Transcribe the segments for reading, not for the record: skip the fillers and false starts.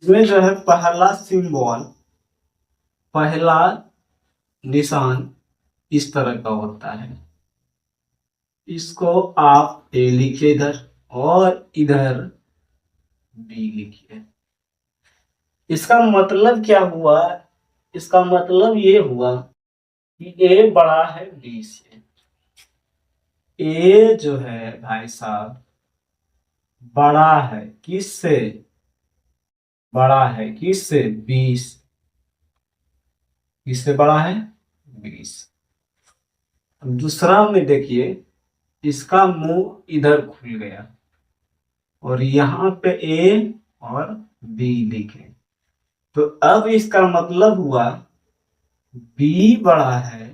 इसमें जो है पहला सिंबल, पहला निशान इस तरह का होता है। इसको आप ए लिखिए इधर, और इधर बी लिखिए। इसका मतलब क्या हुआ? इसका मतलब ये हुआ कि ए बड़ा है बी से। ए जो है भाई साहब बड़ा है किससे? बड़ा है किससे? 20। किससे बड़ा है? 20। दूसरा में देखिए, इसका मुंह इधर खुल गया और यहाँ पे ए और बी लिखे, तो अब इसका मतलब हुआ बी बड़ा है,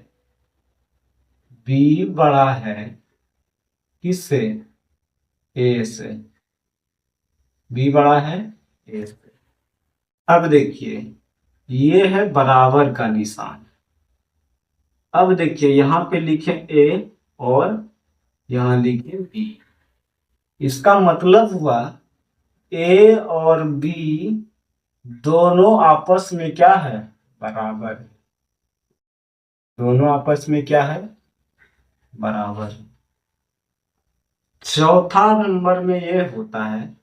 बी बड़ा है किससे? ए से। बी बड़ा है ए से। अब देखिए, ये है बराबर का निशान। अब देखिए यहाँ पे लिखे ए और यहाँ लिखे बी। इसका मतलब हुआ ए और बी दोनों आपस में क्या है? बराबर है। दोनों आपस में क्या है? बराबर। चौथा नंबर में ये होता है,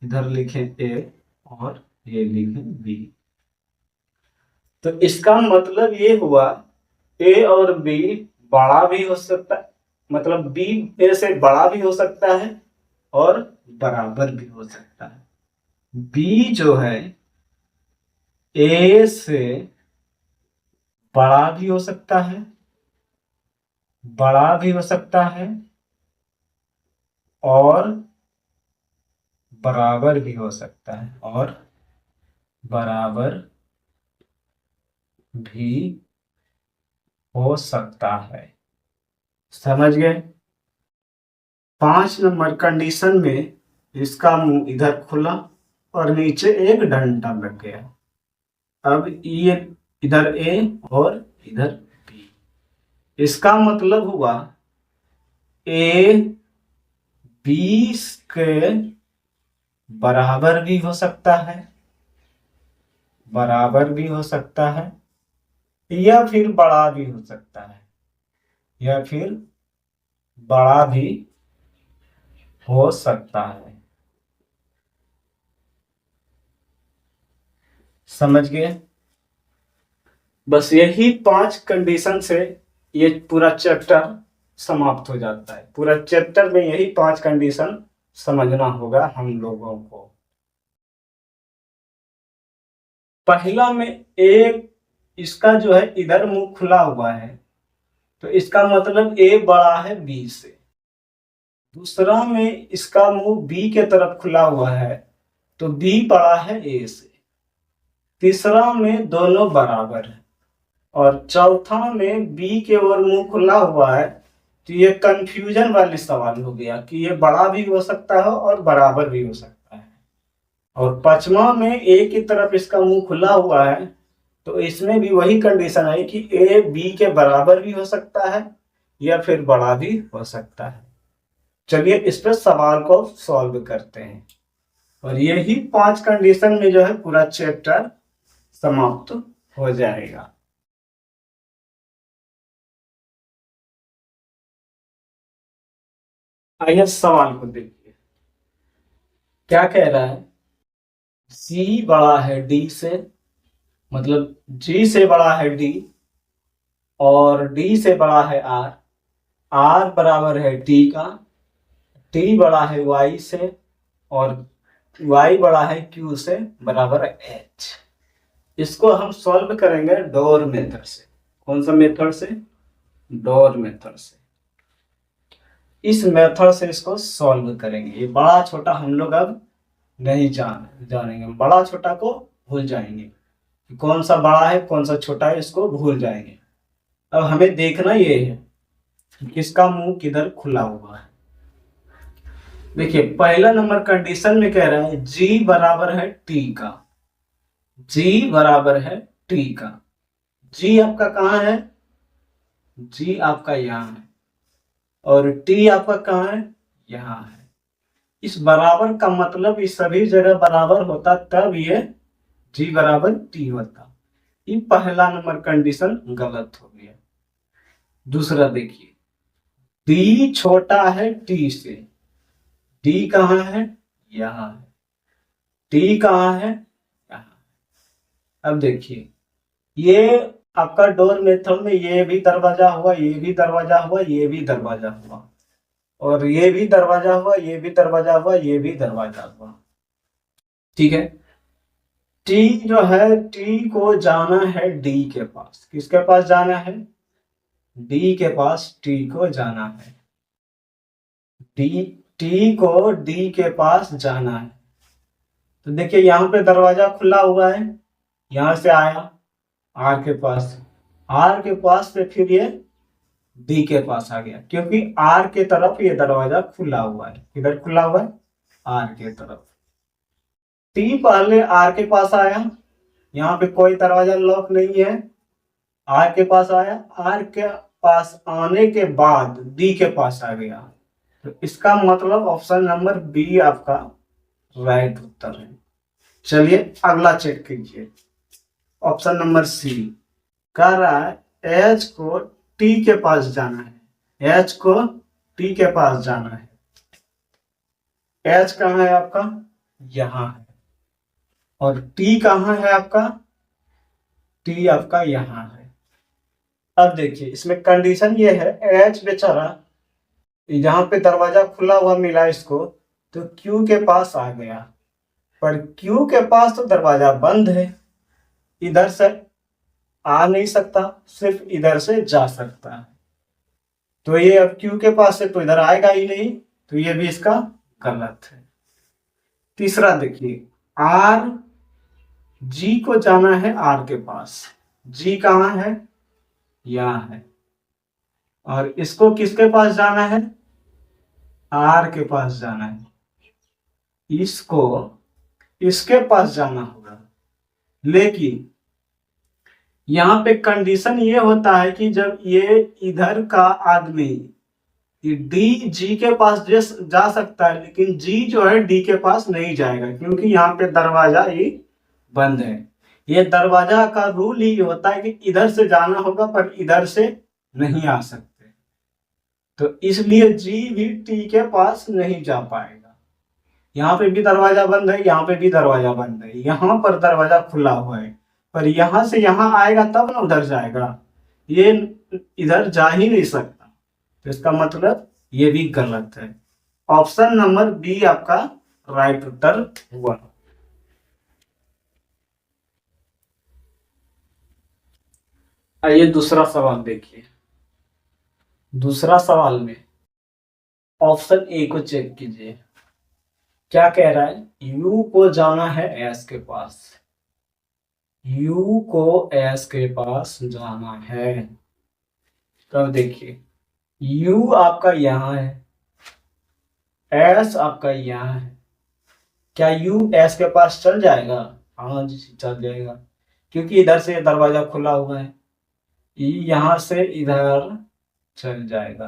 इधर लिखें ए और ये लिखें बी। तो इसका मतलब ये हुआ ए और बी बड़ा भी हो सकता है, मतलब बी ए से बड़ा भी हो सकता है और बराबर भी हो सकता है। बी जो है ए से बड़ा भी हो सकता है, बड़ा भी हो सकता है और बराबर भी हो सकता है, और बराबर भी हो सकता है। समझ गए? 5 नंबर कंडीशन में इसका मुंह इधर खुला और नीचे एक डंडा लग गया। अब ये इधर ए और इधर बी। इसका मतलब हुआ ए 20 के बराबर भी हो सकता है, बराबर भी हो सकता है, या फिर बड़ा भी हो सकता है, या फिर बड़ा भी हो सकता है। समझ गए? बस यही 5 कंडीशन से ये पूरा चैप्टर समाप्त हो जाता है। पूरा चैप्टर में यही 5 कंडीशन समझना होगा हम लोगों को। पहला में एक, इसका जो है इधर मुंह खुला हुआ है, तो इसका मतलब ए बड़ा है बी से। दूसरा में इसका मुंह बी के तरफ खुला हुआ है, तो बी बड़ा है ए से। तीसरा में दोनों बराबर है, और चौथा में बी के ओर मुंह खुला हुआ है, तो ये कंफ्यूजन वाली सवाल हो गया कि ये बड़ा भी हो सकता है और बराबर भी हो सकता है। और पांचवा में ए की तरफ इसका मुंह खुला हुआ है, तो इसमें भी वही कंडीशन है कि ए बी के बराबर भी हो सकता है या फिर बड़ा भी हो सकता है। चलिए इस पर सवाल को सॉल्व करते हैं, और यही 5 कंडीशन में जो है पूरा चैप्टर समाप्त हो जाएगा। आइए सवाल को देखिए, क्या कह रहा है? सी बड़ा है डी से, मतलब जी से बड़ा है डी और डी से बड़ा है आर। आर बराबर है टी का, टी बड़ा है वाई से और वाई बड़ा है क्यू से, बराबर है एच। इसको हम सॉल्व करेंगे डोर मेथड से। कौन सा मेथड से? डोर मेथड से। इस मेथड से इसको सॉल्व करेंगे। ये बड़ा छोटा हम लोग अब नहीं जानेंगे, बड़ा छोटा को भूल जाएंगे। कौन सा बड़ा है कौन सा छोटा है इसको भूल जाएंगे। अब हमें देखना ये है किसका मुंह किधर खुला हुआ है। देखिए पहला नंबर कंडीशन में कह रहा है जी बराबर है टी का, जी बराबर है टी का। जी आपका कहाँ है? जी आपका यहाँ है, और टी आपका कहाँ है? यहाँ है। इस बराबर का मतलब इस सभी जगह बराबर होता तब ये G बराबर T होता। ये पहला नंबर कंडीशन गलत हो गया। दूसरा देखिए, D छोटा है T से। D कहाँ है? यहाँ है। T कहाँ है? यहाँ। अब देखिए, ये आपका डोर मेथड में ये भी दरवाजा हुआ, ये भी दरवाजा हुआ, ये भी दरवाजा हुआ, और ये भी दरवाजा हुआ, ये भी दरवाजा हुआ, ये भी दरवाजा हुआ। ठीक है। टी जो है, टी को जाना है डी के पास। किसके पास जाना है? डी के पास टी को जाना है। टी को डी के पास जाना है। तो देखिए यहाँ पे दरवाजा खुला हुआ है, यहां से आया आर के पास, आर के पास से फिर ये डी के पास आ गया, क्योंकि आर के तरफ ये दरवाजा खुला हुआ है। किधर खुला हुआ है? आर के तरफ। टी पहले आर के पास आया, यहाँ पे कोई दरवाजा लॉक नहीं है, आर के पास आया, आर के पास आने के बाद डी के पास आ गया। तो इसका मतलब ऑप्शन नंबर बी आपका राइट उत्तर है। चलिए अगला चेक कीजिए। ऑप्शन नंबर सी कह रहा है एच को टी के पास जाना है। एच को टी के पास जाना है। एच कहाँ है आपका? यहां है। और टी कहाँ है आपका? टी आपका यहां है। अब देखिए इसमें कंडीशन ये है, एच बेचारा यहाँ पे दरवाजा खुला हुआ मिला इसको, तो क्यू के पास आ गया, पर क्यू के पास तो दरवाजा बंद है, इधर से आ नहीं सकता, सिर्फ इधर से जा सकता है। तो ये अब क्यू के पास से तो इधर आएगा ही नहीं, तो ये भी इसका गलत है। तीसरा देखिए, आर जी को जाना है आर के पास। जी कहाँ है? यहां है। और इसको किसके पास जाना है? आर के पास जाना है। इसको इसके पास जाना होगा, लेकिन यहाँ पे कंडीशन ये होता है कि जब ये इधर का आदमी डी जी के पास जा सकता है, लेकिन जी जो है डी के पास नहीं जाएगा, क्योंकि यहाँ पे दरवाजा ही बंद है। ये दरवाजा का रूल ही होता है कि इधर से जाना होगा, पर इधर से नहीं आ सकते। तो इसलिए जी भी टी के पास नहीं जा पाएगा। यहाँ पे भी दरवाजा बंद है, यहाँ पे भी दरवाजा बंद है, यहाँ पर दरवाजा खुला हुआ है, पर यहां से यहां आएगा तब ना उधर जाएगा। ये इधर जा ही नहीं सकता, तो इसका मतलब ये भी गलत है। ऑप्शन नंबर बी आपका राइट उत्तर हुआ। आइए दूसरा सवाल देखिए। दूसरा सवाल में ऑप्शन ए को चेक कीजिए। क्या कह रहा है? यू को जाना है एस के पास। यू को एस के पास जाना है। तब देखिए यू आपका यहां है, एस आपका यहां है। क्या यू एस के पास चल जाएगा? हाँ जी चल जाएगा, क्योंकि इधर से दरवाजा खुला हुआ है। यहां से इधर चल जाएगा।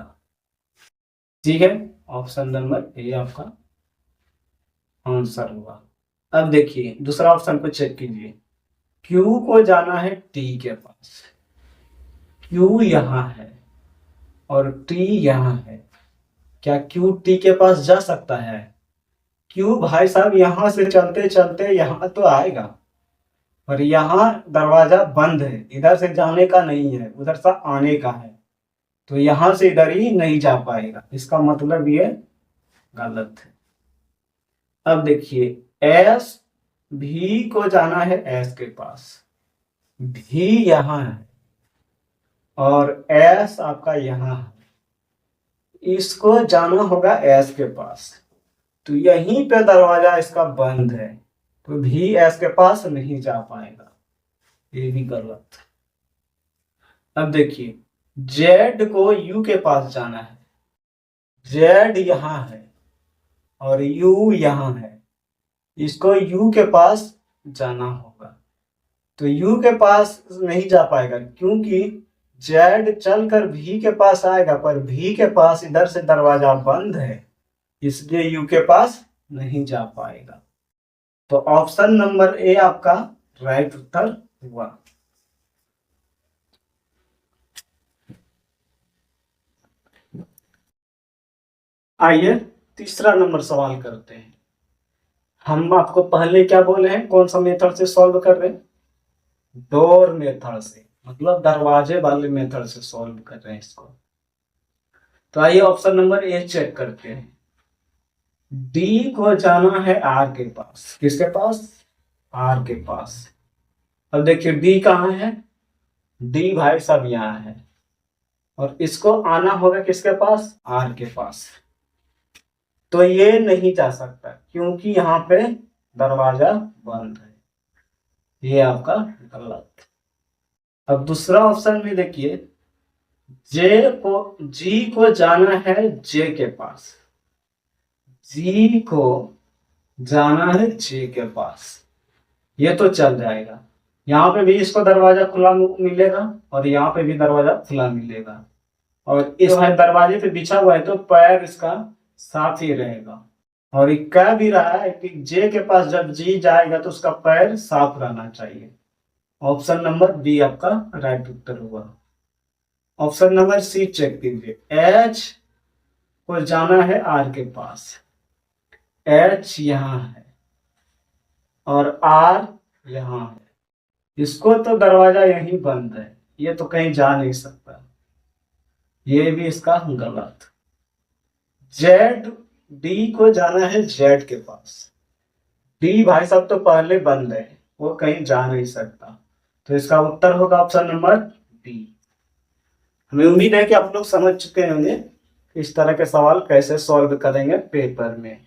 ठीक है, ऑप्शन नंबर ए आपका आंसर हुआ। अब देखिए दूसरा ऑप्शन को चेक कीजिए। क्यू को जाना है टी के पास। क्यू यहां है और टी यहां है। क्या क्यू टी के पास जा सकता है? क्यू भाई साहब यहां से चलते चलते यहां तो आएगा, पर यहां दरवाजा बंद है, इधर से जाने का नहीं है, उधर से आने का है, तो यहां से इधर ही नहीं जा पाएगा। इसका मतलब ये गलत है। अब देखिए एस भी को जाना है एस के पास। भी यहां है और एस आपका यहां है, इसको जाना होगा एस के पास, तो यहीं पे दरवाजा इसका बंद है, तो भी एस के पास नहीं जा पाएगा। ये भी गलत। अब देखिए जेड को यू के पास जाना है। जेड यहां है और यू यहां है, इसको यू के पास जाना होगा, तो यू के पास नहीं जा पाएगा, क्योंकि जेड चलकर भी के पास आएगा, पर भी के पास इधर से दरवाजा बंद है, इसलिए यू के पास नहीं जा पाएगा। तो ऑप्शन नंबर ए आपका राइट उत्तर हुआ। आइए तीसरा नंबर सवाल करते हैं। हम आपको पहले क्या बोले हैं, कौन सा मेथड से सॉल्व कर रहे हैं? डोर मेथड से, मतलब दरवाजे वाले मेथड से सॉल्व कर रहे हैं इसको। तो आइए ऑप्शन नंबर ए चेक करते हैं। डी को जाना है आर के पास। किसके पास? आर के पास। अब देखिए डी कहाँ है? डी भाई सब यहाँ है, और इसको आना होगा किसके पास? आर के पास। तो ये नहीं जा सकता क्योंकि यहाँ पे दरवाजा बंद है। ये आपका गलत। अब दूसरा ऑप्शन भी देखिए, जी को जाना है जे के पास। जी को जाना है जे के पास, ये तो चल जाएगा। यहाँ पे भी इसको दरवाजा खुला मिलेगा और यहाँ पे भी दरवाजा खुला मिलेगा, और इस दरवाजे पे बिछा हुआ है तो पैर इसका साथ ही रहेगा। और ये कह भी रहा है कि जे के पास जब जी जाएगा तो उसका पैर साफ रहना चाहिए। ऑप्शन नंबर बी आपका राइट उत्तर हुआ। ऑप्शन नंबर सी चेक कीजिए। एच को जाना है आर के पास। एच यहाँ है और आर यहाँ है, इसको तो दरवाजा यहीं बंद है, ये तो कहीं जा नहीं सकता। ये भी इसका गलत। जेड डी को जाना है जेड के पास। डी भाई साहब तो पहले बंद है, वो कहीं जा नहीं सकता, तो इसका उत्तर होगा ऑप्शन नंबर बी। हमें उम्मीद है कि आप लोग समझ चुके होंगे इस तरह के सवाल कैसे सॉल्व करेंगे पेपर में।